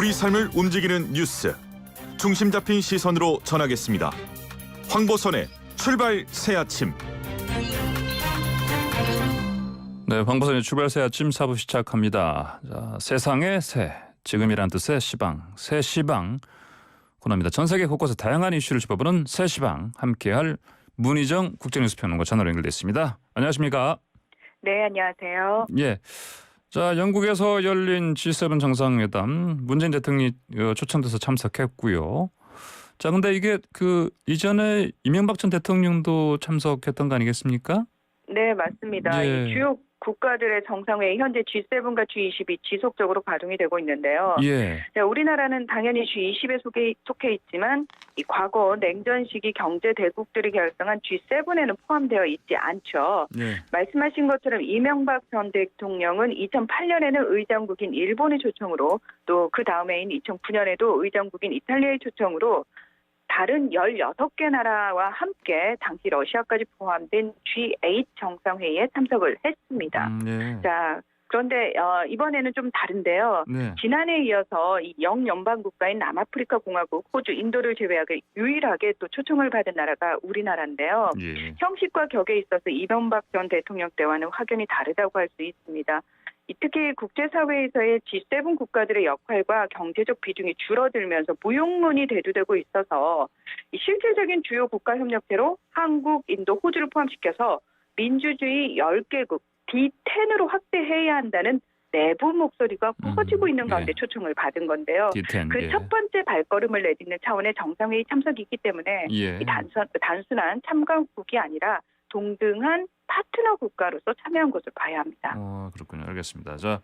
우리 삶을 움직이는 뉴스, 중심 잡힌 시선으로 전하겠습니다. 황보선의 출발 새아침. 네, 황보선의 출발 새아침 4부 시작합니다. 자, 세상의 새, 지금이란 뜻의 시방, 새시방 코너입니다. 전 세계 곳곳의 다양한 이슈를 짚어보는 새시방, 함께할 문희정 국제뉴스평론가 전화로 연결됐습니다. 안녕하십니까? 네, 안녕하세요. 예. 자, 영국에서 열린 G7 정상회담, 문재인 대통령이 초청돼서 참석했고요. 자, 근데 이게 이전에 이명박 전 대통령도 참석했던 거 아니겠습니까? 네, 맞습니다. 예. 이 주요 국가들의 정상회의 현재 G7과 G20이 지속적으로 가동이 되고 있는데요. 예. 자, 우리나라는 당연히 G20에 속해 있지만 이 과거 냉전 시기 경제 대국들이 결성한 G7에는 포함되어 있지 않죠. 예. 말씀하신 것처럼 이명박 전 대통령은 2008년에는 의장국인 일본의 초청으로 또 그 다음해인 2009년에도 의장국인 이탈리아의 초청으로 다른 16개 나라와 함께 당시 러시아까지 포함된 G8 정상회의에 참석을 했습니다. 예. 자, 그런데 이번에는 좀 다른데요. 네. 지난해에 이어서 이 영연방 국가인 남아프리카 공화국, 호주, 인도를 제외하고 유일하게 또 초청을 받은 나라가 우리나라인데요. 예. 형식과 격에 있어서 이명박 전 대통령 때와는 확연히 다르다고 할 수 있습니다. 특히 국제사회에서의 G7 국가들의 역할과 경제적 비중이 줄어들면서 무용론이 대두되고 있어서 실질적인 주요 국가 협력체로 한국, 인도, 호주를 포함시켜서 민주주의 10개국 D10으로 확대해야 한다는 내부 목소리가 커지고 있는 가운데 예. 초청을 받은 건데요. D10, 그 예. 첫 번째 발걸음을 내딛는 차원의 정상회의 참석이기 때문에 예. 이 단순한 참가국이 아니라 동등한 파트너 국가로서 참여한 것을 봐야 합니다. 그렇군요. 알겠습니다. 자,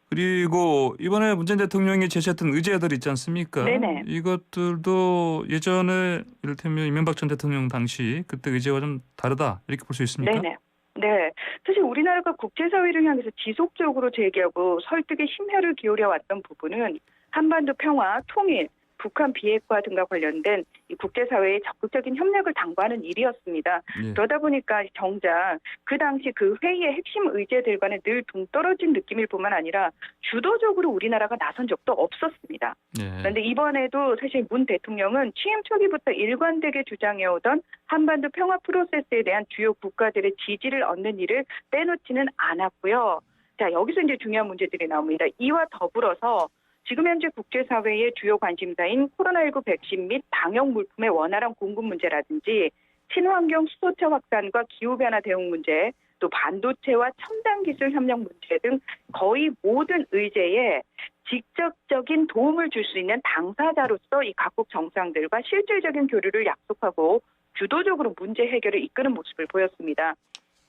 그리고 이번에 문재인 대통령이 제시했던 의제들 있지 않습니까? 네네. 이것들도 예전에 이를테면 이명박 전 대통령 당시 그때 의제와 좀 다르다 이렇게 볼 수 있습니까? 네네. 네, 사실 우리나라가 국제사회를 향해서 지속적으로 제기하고 설득에 심혈을 기울여 왔던 부분은 한반도 평화, 통일, 북한 비핵화 등과 관련된 이 국제사회의 적극적인 협력을 당부하는 일이었습니다. 예. 그러다 보니까 정작 그 당시 그 회의의 핵심 의제들과는 늘 동떨어진 느낌일 뿐만 아니라 주도적으로 우리나라가 나선 적도 없었습니다. 예. 그런데 이번에도 사실 문 대통령은 취임 초기부터 일관되게 주장해오던 한반도 평화 프로세스에 대한 주요 국가들의 지지를 얻는 일을 빼놓지는 않았고요. 자, 여기서 이제 중요한 문제들이 나옵니다. 이와 더불어서 지금 현재 국제사회의 주요 관심사인 코로나19 백신 및 방역 물품의 원활한 공급 문제라든지 친환경 수소차 확산과 기후변화 대응 문제, 또 반도체와 첨단 기술 협력 문제 등 거의 모든 의제에 직접적인 도움을 줄 수 있는 당사자로서 이 각국 정상들과 실질적인 교류를 약속하고 주도적으로 문제 해결을 이끄는 모습을 보였습니다.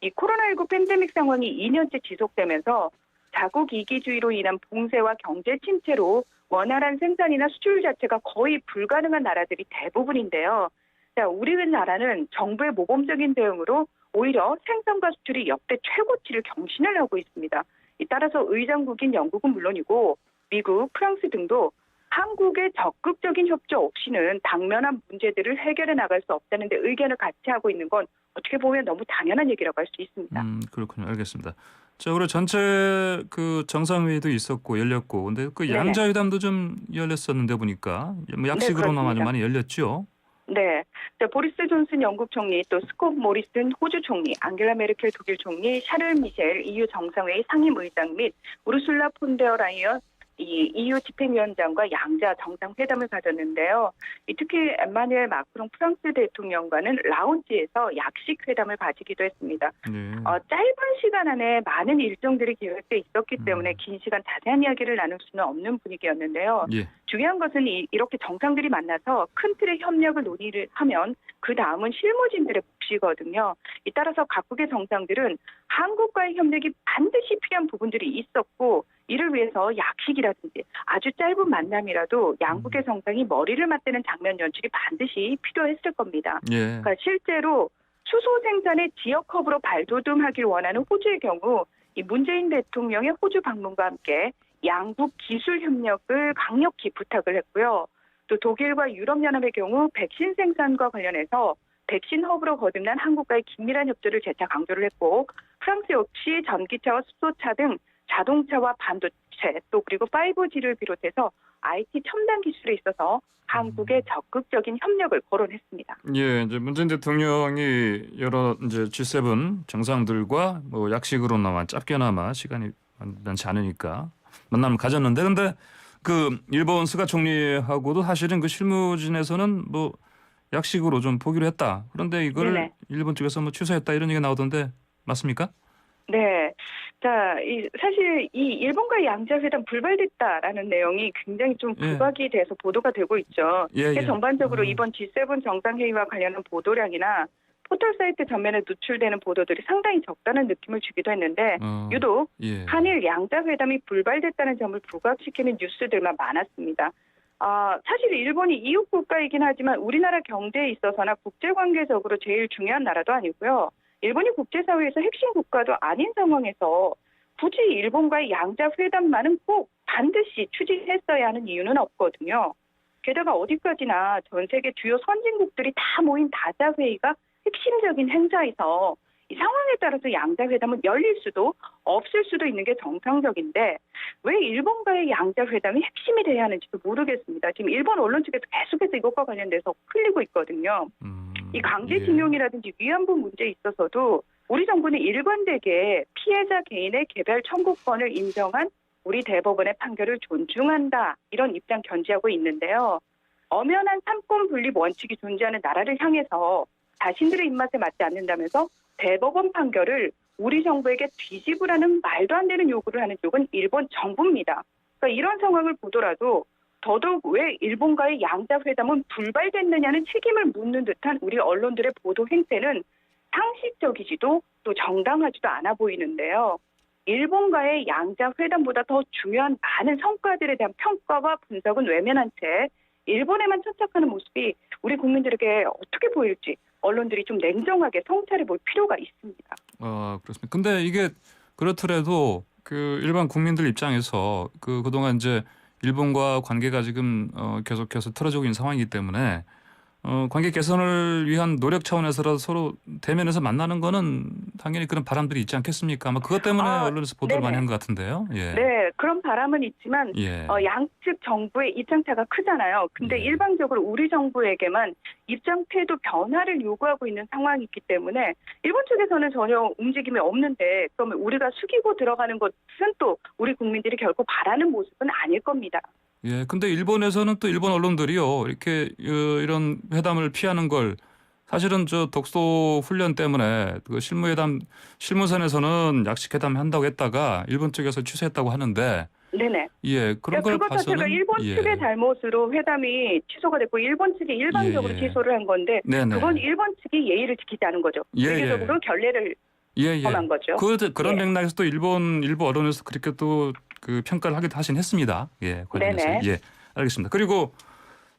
이 코로나19 팬데믹 상황이 2년째 지속되면서 자국 이기주의로 인한 봉쇄와 경제 침체로 원활한 생산이나 수출 자체가 거의 불가능한 나라들이 대부분인데요. 자, 우리나라는 정부의 모범적인 대응으로 오히려 생산과 수출이 역대 최고치를 경신을 하고 있습니다. 따라서 의장국인 영국은 물론이고 미국, 프랑스 등도 한국의 적극적인 협조 없이는 당면한 문제들을 해결해 나갈 수 없다는 데 의견을 같이 하고 있는 건 어떻게 보면 너무 당연한 얘기라고 할 수 있습니다. 그렇군요. 알겠습니다. 자, 그리고 전체 정상회의도 있었고 열렸고, 근데 네네. 양자회담도 좀 열렸었는데 보니까 뭐 약식으로나마 좀 그렇습니다. 많이 열렸죠. 네, 자, 보리스 존슨 영국 총리, 또 스콧 모리슨 호주 총리, 앙겔라 메르켈 독일 총리, 샤를 미셸 EU 정상회의 상임의장 및 우르술라 폰데어 라이언 이 EU 집행위원장과 양자 정상회담을 가졌는데요. 특히 엠마누엘 마크롱 프랑스 대통령과는 라운지에서 약식 회담을 가지기도 했습니다. 네. 짧은 시간 안에 많은 일정들이 계획돼 있었기 때문에 긴 시간 자세한 이야기를 나눌 수는 없는 분위기였는데요. 예. 중요한 것은 이렇게 정상들이 만나서 큰 틀의 협력을 논의를 하면 그 다음은 실무진들의 몫이거든요. 따라서 각국의 정상들은 한국과의 협력이 반드시 필요한 부분들이 있었고 이를 위해서 약식이라든지 아주 짧은 만남이라도 양국의 정상이 머리를 맞대는 장면 연출이 반드시 필요했을 겁니다. 예. 그러니까 실제로 수소 생산의 지역 허브로 발돋움하길 원하는 호주의 경우 이 문재인 대통령의 호주 방문과 함께 양국 기술 협력을 강력히 부탁을 했고요. 또 독일과 유럽연합의 경우 백신 생산과 관련해서 백신 허브로 거듭난 한국과의 긴밀한 협조를 재차 강조를 했고 프랑스 역시 전기차와 수소차 등 자동차와 반도체 또 그리고 5G를 비롯해서 IT 첨단 기술에 있어서 한국에 적극적인 협력을 거론했습니다. 예, 이제 문재인 대통령이 여러 이제 G7 정상들과 뭐 약식으로나마 짧게나마 시간이 많지 않으니까 만남을 가졌는데, 근데 그 일본 스가 총리하고도 사실은 그 실무진에서는 뭐 약식으로 좀 보기로 했다. 그런데 이걸 네네. 일본 쪽에서 뭐 취소했다 이런 얘기가 나오던데 맞습니까? 네. 자, 사실 이 일본과의 양자회담 불발됐다라는 내용이 굉장히 좀 예. 부각이 돼서 보도가 되고 있죠. 예, 예. 전반적으로 이번 G7 정상회의와 관련한 보도량이나 포털 사이트 전면에 노출되는 보도들이 상당히 적다는 느낌을 주기도 했는데 유독 예. 한일 양자회담이 불발됐다는 점을 부각시키는 뉴스들만 많았습니다. 사실 일본이 이웃 국가이긴 하지만 우리나라 경제에 있어서나 국제관계적으로 제일 중요한 나라도 아니고요. 일본이 국제사회에서 핵심 국가도 아닌 상황에서 굳이 일본과의 양자회담만은 꼭 반드시 추진했어야 하는 이유는 없거든요. 게다가 어디까지나 전 세계 주요 선진국들이 다 모인 다자회의가 핵심적인 행사에서 이 상황에 따라서 양자회담은 열릴 수도 없을 수도 있는 게 정상적인데 왜 일본과의 양자회담이 핵심이 돼야 하는지도 모르겠습니다. 지금 일본 언론 측에서 계속해서 이것과 관련돼서 흘리고 있거든요. 이 강제징용이라든지 위안부 문제에 있어서도 우리 정부는 일관되게 피해자 개인의 개별 청구권을 인정한 우리 대법원의 판결을 존중한다. 이런 입장 견지하고 있는데요. 엄연한 삼권 분립 원칙이 존재하는 나라를 향해서 자신들의 입맛에 맞지 않는다면서 대법원 판결을 우리 정부에게 뒤집으라는 말도 안 되는 요구를 하는 쪽은 일본 정부입니다. 그러니까 이런 상황을 보더라도 더더욱 왜 일본과의 양자회담은 불발됐느냐는 책임을 묻는 듯한 우리 언론들의 보도 행태는 상식적이지도 또 정당하지도 않아 보이는데요. 일본과의 양자회담보다 더 중요한 많은 성과들에 대한 평가와 분석은 외면한 채 일본에만 천착하는 모습이 우리 국민들에게 어떻게 보일지 언론들이 좀 냉정하게 성찰해 볼 필요가 있습니다. 그렇습니다. 근데 이게 그렇더라도 그 일반 국민들 입장에서 그동안 이제 일본과 관계가 지금 계속해서 틀어지고 있는 상황이기 때문에 관계 개선을 위한 노력 차원에서라도 서로 대면에서 만나는 거는 당연히 그런 바람들이 있지 않겠습니까? 아마 그것 때문에 언론에서 보도를 네네. 많이 한 것 같은데요. 예. 네, 그런 바람은 있지만 예. 양측 정부의 입장차가 크잖아요. 근데 예. 일방적으로 우리 정부에게만 입장 태도 변화를 요구하고 있는 상황이기 때문에 일본 측에서는 전혀 움직임이 없는데 그러면 우리가 숙이고 들어가는 것은 또 우리 국민들이 결코 바라는 모습은 아닐 겁니다. 예. 근데 일본에서는 또 일본 언론들이요. 이렇게 이런 회담을 피하는 걸 사실은 저 독소 훈련 때문에 그 실무선에서는 약식 회담 한다고 했다가 일본 쪽에서 취소했다고 하는데 네네. 예. 그런 걸 그것 자체가 봐서는 일본 예. 측의 잘못으로 회담이 취소가 됐고 일본 측이 일방적으로 예. 취소를 한 건데 네네. 그건 일본 측이 예의를 지키지 않은 거죠. 예. 외교적으로 결례를 예. 범한 거죠. 그런 예. 맥락에서 또 일부 언론에서 그렇게 또 그 평가를 하긴 했습니다. 예. 관련해서. 네네. 예. 알겠습니다. 그리고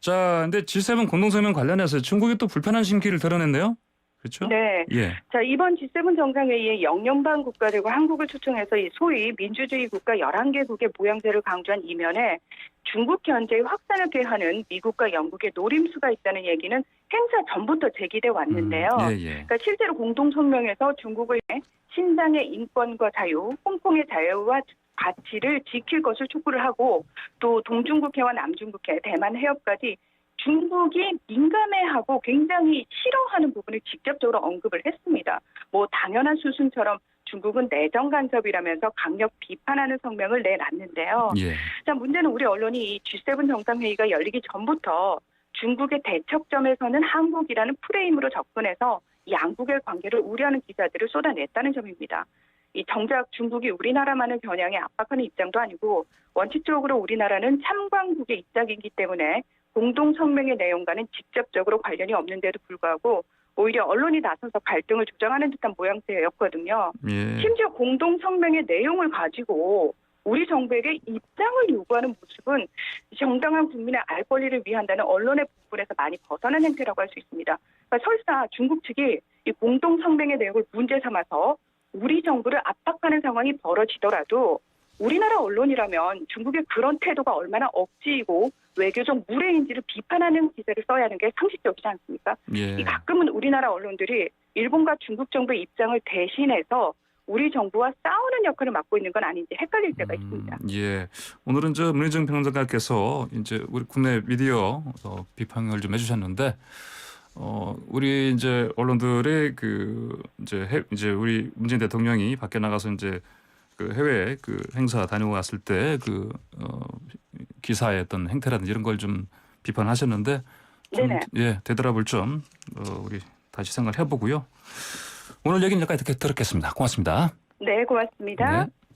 자, 근데 G7 공동성명 관련해서 중국이 또 불편한 심기를 드러냈네요. 그렇죠? 네. 예. 자, 이번 G7 정상회의에 영연방 국가들과 한국을 초청해서 이 소위 민주주의 국가 11개국의 모양새를 강조한 이면에 중국 견제의 확산을 꾀하는 미국과 영국의 노림수가 있다는 얘기는 행사 전부터 제기돼 왔는데요. 예. 그러니까 실제로 공동성명에서 중국을 신장의 인권과 자유, 홍콩의 자유와 가치를 지킬 것을 촉구를 하고 또 동중국해와 남중국해, 대만 해협까지 중국이 민감해하고 굉장히 싫어하는 부분을 직접적으로 언급을 했습니다. 뭐 당연한 수순처럼 중국은 내정 간섭이라면서 강력 비판하는 성명을 내놨는데요. 예. 자, 문제는 우리 언론이 이 G7 정상회의가 열리기 전부터 중국의 대척점에서는 한국이라는 프레임으로 접근해서 양국의 관계를 우려하는 기사들을 쏟아냈다는 점입니다. 이 정작 중국이 우리나라만을 겨냥해 압박하는 입장도 아니고 원칙적으로 우리나라는 참관국의 입장이기 때문에 공동성명의 내용과는 직접적으로 관련이 없는데도 불구하고 오히려 언론이 나서서 갈등을 조장하는 듯한 모양새였거든요. 예. 심지어 공동성명의 내용을 가지고 우리 정부에게 입장을 요구하는 모습은 정당한 국민의 알 권리를 위한다는 언론의 부분에서 많이 벗어난 행태라고 할 수 있습니다. 그러니까 설사 중국 측이 이 공동성명의 내용을 문제 삼아서 우리 정부를 압박하는 상황이 벌어지더라도 우리나라 언론이라면 중국의 그런 태도가 얼마나 억지이고 외교적 무례인지를 비판하는 기사를 써야 하는 게 상식적이지 않습니까? 예. 가끔은 우리나라 언론들이 일본과 중국 정부의 입장을 대신해서 우리 정부와 싸우는 역할을 맡고 있는 건 아닌지 헷갈릴 때가 있습니다. 예. 오늘은 문희정 평론가께서 이제 우리 국내 미디어 비판을 좀 해주셨는데, 우리 이제 언론들의 이제 우리 문재인 대통령이 밖에 나가서 이제 그 해외 그 행사 다녀왔을 때 기사의 어떤 행태라든지 이런 걸 좀 비판하셨는데, 좀, 네네. 예, 되돌아볼 점 우리 다시 생각을 해보고요. 오늘 얘기는 여기까지 듣겠습니다. 고맙습니다. 네, 고맙습니다. 네.